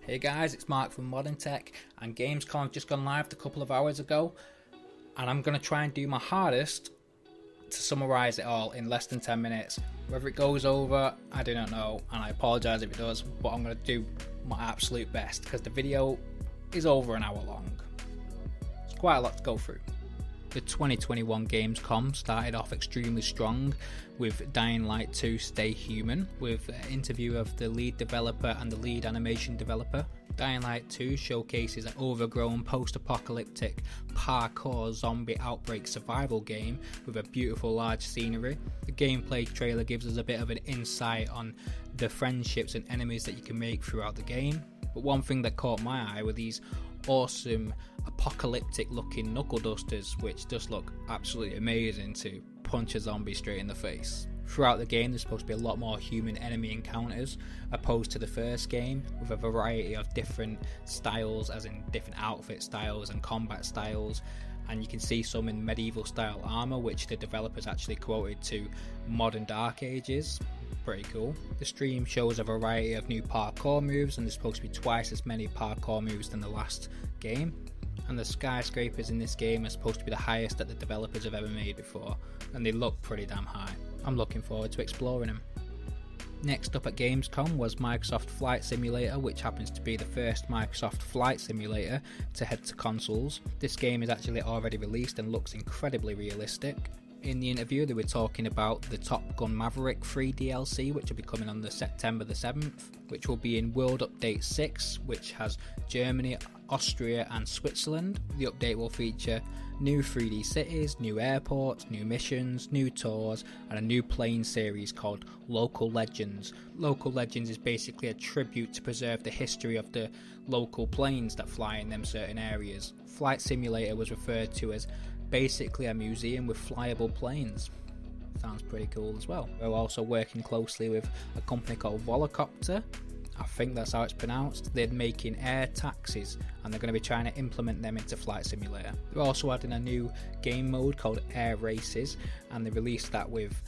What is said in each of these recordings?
Hey guys, it's Mark from Modern Tech, and Gamescom just gone live a couple of hours ago, and I'm going to try and do my hardest to summarise it all in less than 10 minutes. Whether it goes over, I do not know, and I apologise if it does, but I'm going to do my absolute best because the video is over an hour long. It's quite a lot to go through. The 2021 Gamescom started off extremely strong with Dying Light 2 Stay Human, with an interview of the lead developer and the lead animation developer. Dying Light 2 showcases an overgrown post-apocalyptic parkour zombie outbreak survival game with a beautiful large scenery. The gameplay trailer gives us a bit of an insight on the friendships and enemies that you can make throughout the game. But one thing that caught my eye were these awesome apocalyptic looking knuckle dusters, which just look absolutely amazing to punch a zombie straight in the face. Throughout the game there's supposed to be a lot more human enemy encounters opposed to the first game, with a variety of different styles, as in different outfit styles and combat styles, and you can see some in medieval style armor which the developers actually quoted to modern Dark Ages. Pretty cool. The stream shows a variety of new parkour moves, and there's supposed to be twice as many parkour moves than the last game. And the skyscrapers in this game are supposed to be the highest that the developers have ever made before, and they look pretty damn high. I'm looking forward to exploring them. Next up at Gamescom was Microsoft Flight Simulator, which happens to be the first Microsoft flight simulator to head to consoles. This game is actually already released and looks incredibly realistic. In the interview they were talking about the Top Gun Maverick free DLC, which will be coming on the September the 7th, which will be in World Update 6, which has Germany, Austria and Switzerland. The update will feature new 3D cities, new airports, new missions, new tours, and a new plane series called Local Legends. Local Legends is basically a tribute to preserve the history of the local planes that fly in them certain areas. Flight Simulator was referred to as basically a museum with flyable planes. Sounds pretty cool as well. We're also working closely with a company called Volocopter. I think that's how it's pronounced. They're making air taxis and they're going to be trying to implement them into Flight Simulator. They're also adding a new game mode called Air Races, and they released that with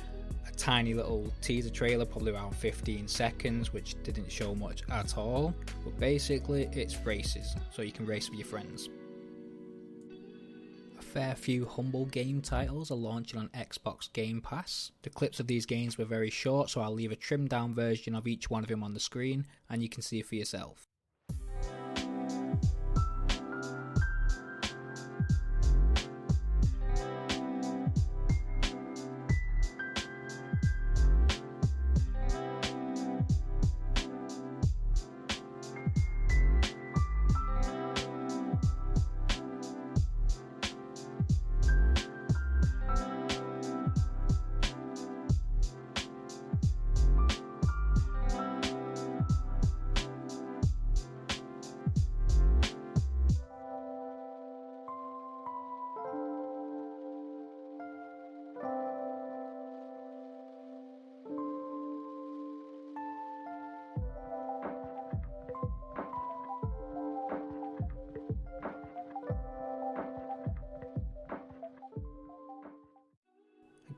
a tiny little teaser trailer, probably around 15 seconds, which didn't show much at all. But basically it's races, so you can race with your friends. Fair few humble game titles are launching on Xbox Game Pass. The clips of these games were very short, so I'll leave a trimmed down version of each one of them on the screen and you can see it for yourself.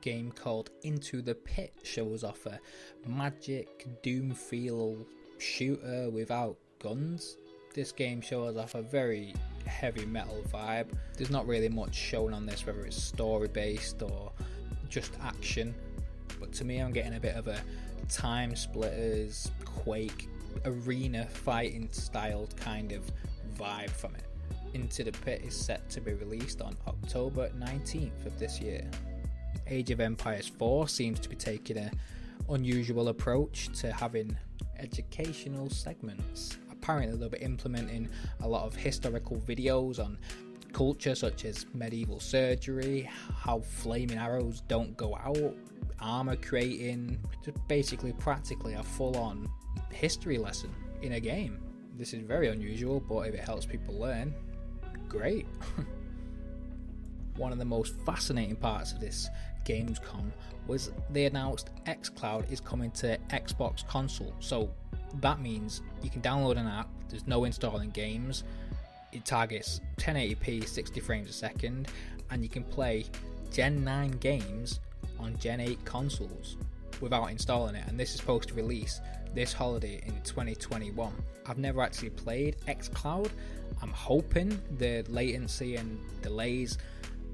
Game called Into the Pit shows off a magic doom feel shooter without guns. This game shows off a very heavy metal vibe. There's not really much shown on this, whether it's story based or just action, but to me I'm getting a bit of a Time Splitters, Quake, arena fighting styled kind of vibe from it. Into the Pit is set to be released on October 19th of this year. Age of Empires 4 seems to be taking an unusual approach to having educational segments. Apparently they'll be implementing a lot of historical videos on culture such as medieval surgery, how flaming arrows don't go out, armor creating, just basically practically a full-on history lesson in a game. This is very unusual, but if it helps people learn, great. One of the most fascinating parts of this Gamescom was they announced xCloud is coming to Xbox console. So that means you can download an app, there's no installing games, it targets 1080p 60 frames a second, and you can play Gen 9 games on Gen 8 consoles without installing it. And this is supposed to release this holiday in 2021. I've never actually played xCloud. I'm hoping the latency and delays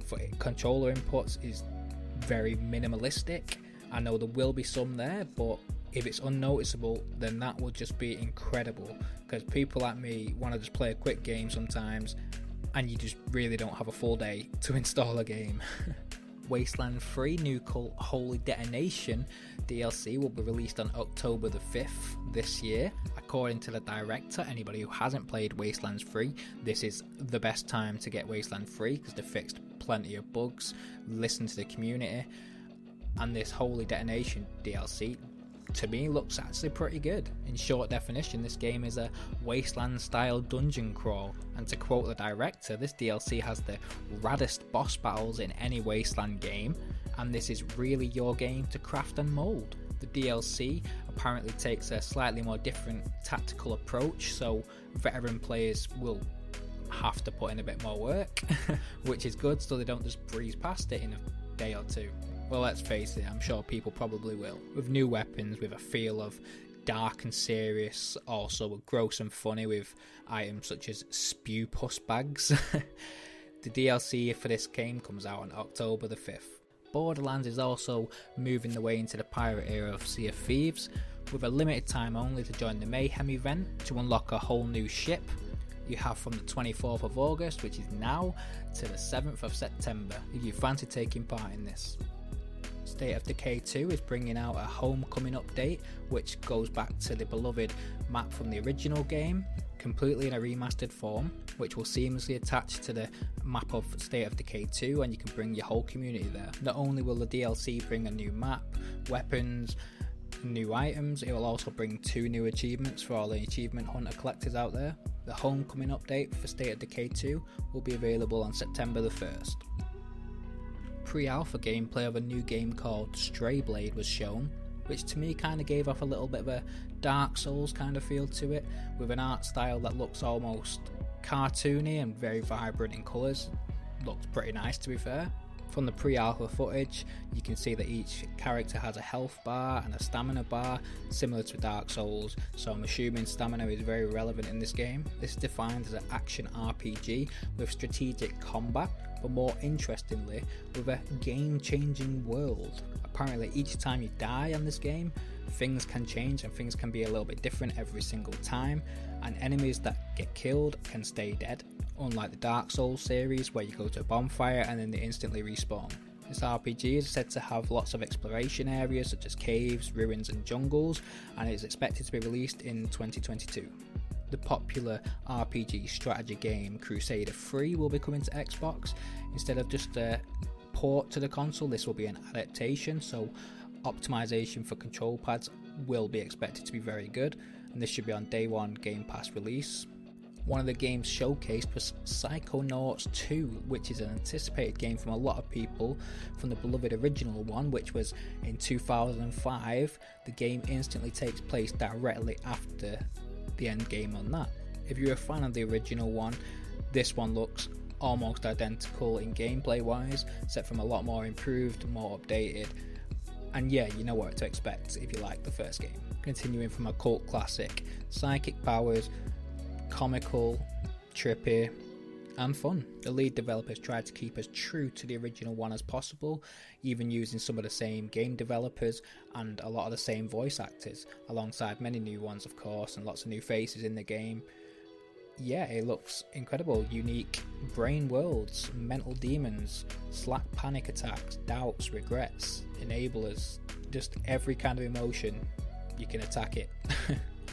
for controller inputs is very minimalistic. I know there will be some there, but if it's unnoticeable, then that will just be incredible, because people like me want to just play a quick game sometimes and you just really don't have a full day to install a game. Wasteland 3 New Cult Holy Detonation DLC will be released on October the 5th this year. According to the director, anybody who hasn't played Wasteland 3, this is the best time to get Wasteland 3 because they fixed plenty of bugs, listened to the community, and this Holy Detonation DLC to me looks actually pretty good. In short definition, this game is a Wasteland style dungeon crawl, and to quote the director, this DLC has the raddest boss battles in any Wasteland game, and this is really your game to craft and mould. The DLC apparently takes a slightly more different tactical approach, so veteran players will have to put in a bit more work, which is good, so they don't just breeze past it in a day or two. Well, let's face it, I'm sure people probably will. With new weapons, with a feel of dark and serious, also gross and funny with items such as spew pus bags. The DLC for this game comes out on October the 5th. Borderlands is also moving the way into the pirate era of Sea of Thieves, with a limited time only to join the Mayhem event to unlock a whole new ship. You have from the 24th of August, which is now, to the 7th of September, if you fancy taking part in this. State of Decay 2 is bringing out a homecoming update, which goes back to the beloved map from the original game, completely in a remastered form, which will seamlessly attach to the map of State of Decay 2, and you can bring your whole community there. Not only will the DLC bring a new map, weapons, new items, it will also bring 2 new achievements for all the achievement hunter collectors out there. The homecoming update for State of Decay 2 will be available on September the 1st. Pre-alpha gameplay of a new game called Stray Blade was shown, which to me kind of gave off a little bit of a Dark Souls kind of feel to it, with an art style that looks almost cartoony and very vibrant in colours. Looks pretty nice, to be fair. From the pre-alpha footage, you can see that each character has a health bar and a stamina bar, similar to Dark Souls, so I'm assuming stamina is very relevant in this game. This is defined as an action RPG with strategic combat, but more interestingly, with a game-changing world. Apparently each time you die on this game, things can change and things can be a little bit different every single time, and enemies that get killed can stay dead, unlike the Dark Souls series where you go to a bonfire and then they instantly respawn. This RPG is said to have lots of exploration areas such as caves, ruins and jungles, and is expected to be released in 2022. The popular RPG strategy game Crusader 3 will be coming to Xbox. Instead of just a port to the console, this will be an adaptation, so optimization for control pads will be expected to be very good, and this should be on day one Game Pass release. One of the games showcased was Psychonauts 2, which is an anticipated game from a lot of people from the beloved original one, which was in 2005. The game instantly takes place directly after the end game on that. If you're a fan of the original one, this one looks almost identical in gameplay wise, except from a lot more improved, more updated, and yeah, you know what to expect if you like the first game. Continuing from a cult classic, psychic powers, comical, trippy, and fun. The lead developers tried to keep as true to the original one as possible, even using some of the same game developers and a lot of the same voice actors, alongside many new ones of course, and lots of new faces in the game. Yeah, it looks incredible. Unique brain worlds, mental demons, slack panic attacks, doubts, regrets, enablers, just every kind of emotion, you can attack it.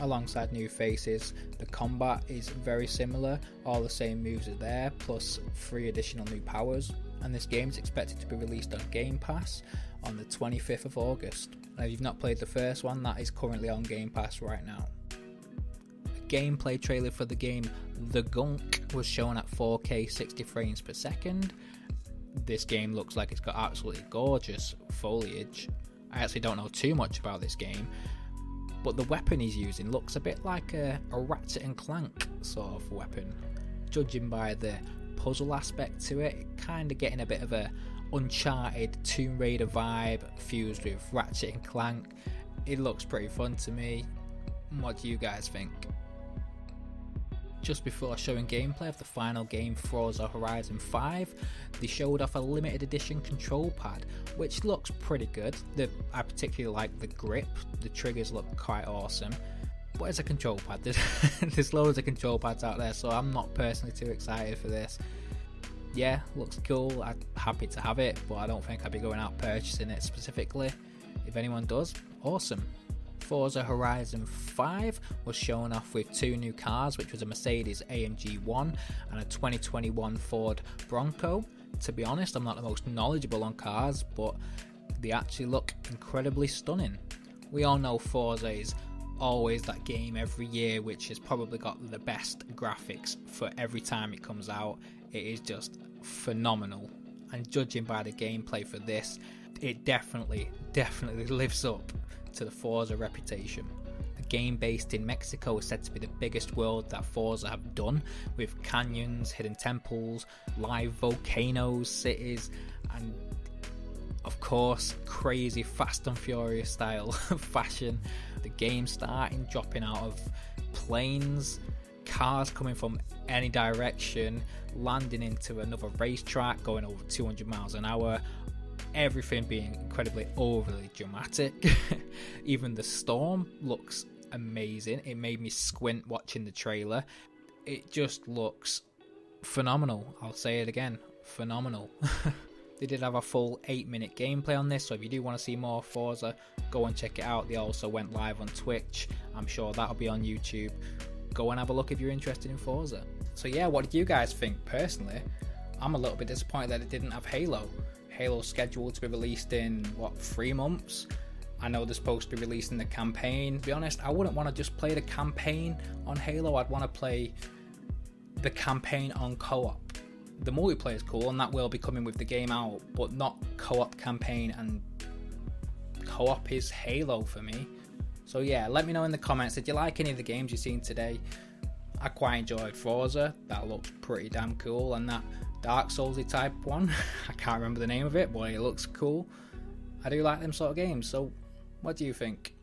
Alongside new faces, the combat is very similar, all the same moves are there, plus 3 additional new powers, and this game is expected to be released on Game Pass on the 25th of August. And if you've not played the first one, that is currently on Game Pass right now. A gameplay trailer for the game The Gunk was shown at 4K 60 frames per second. This game looks like it's got absolutely gorgeous foliage. I actually don't know too much about this game, but the weapon he's using looks a bit like a Ratchet and Clank sort of weapon. Judging by the puzzle aspect to it, kind of getting a bit of a Uncharted Tomb Raider vibe fused with Ratchet and Clank. It looks pretty fun to me. What do you guys think? Just before showing gameplay of the final game, Forza Horizon 5, they showed off a limited edition control pad, which looks pretty good. I particularly like the grip, the triggers look quite awesome, but it's a control pad. There's loads of control pads out there, so I'm not personally too excited for this. Yeah, looks cool, I'm happy to have it, but I don't think I'd be going out purchasing it specifically. If anyone does, awesome. Forza Horizon 5 was shown off with 2 new cars, which was a Mercedes AMG 1 and a 2021 Ford Bronco. To be honest, I'm not the most knowledgeable on cars, but they actually look incredibly stunning. We all know Forza is always that game every year which has probably got the best graphics for every time it comes out. It is just phenomenal, and judging by the gameplay for this, it definitely lives up to the Forza reputation. The game based in Mexico is said to be the biggest world that Forza have done, with canyons, hidden temples, live volcanoes, cities, and of course crazy Fast and Furious style fashion. The game starting dropping out of planes, cars coming from any direction, landing into another racetrack, going over 200 miles an hour, everything being incredibly overly dramatic. Even the storm looks amazing. It made me squint watching the trailer. It just looks phenomenal. I'll say it again, phenomenal. They did have a full 8-minute gameplay on this, so if you do want to see more Forza, go and check it out. They also went live on Twitch. I'm sure that'll be on YouTube. Go and have a look if you're interested in Forza. So yeah, what did you guys think? Personally, I'm a little bit disappointed that it didn't have Halo. Halo's scheduled to be released in, 3 months? I know they're supposed to be releasing the campaign. To be honest, I wouldn't want to just play the campaign on Halo. I'd want to play the campaign on co-op. The multiplayer is cool, and that will be coming with the game out, but not co-op campaign, and co-op is Halo for me. So yeah, let me know in the comments, did you like any of the games you've seen today? I quite enjoyed Forza, that looks pretty damn cool, and that Dark Soulsy type one, I can't remember the name of it, but it looks cool. I do like them sort of games, so what do you think?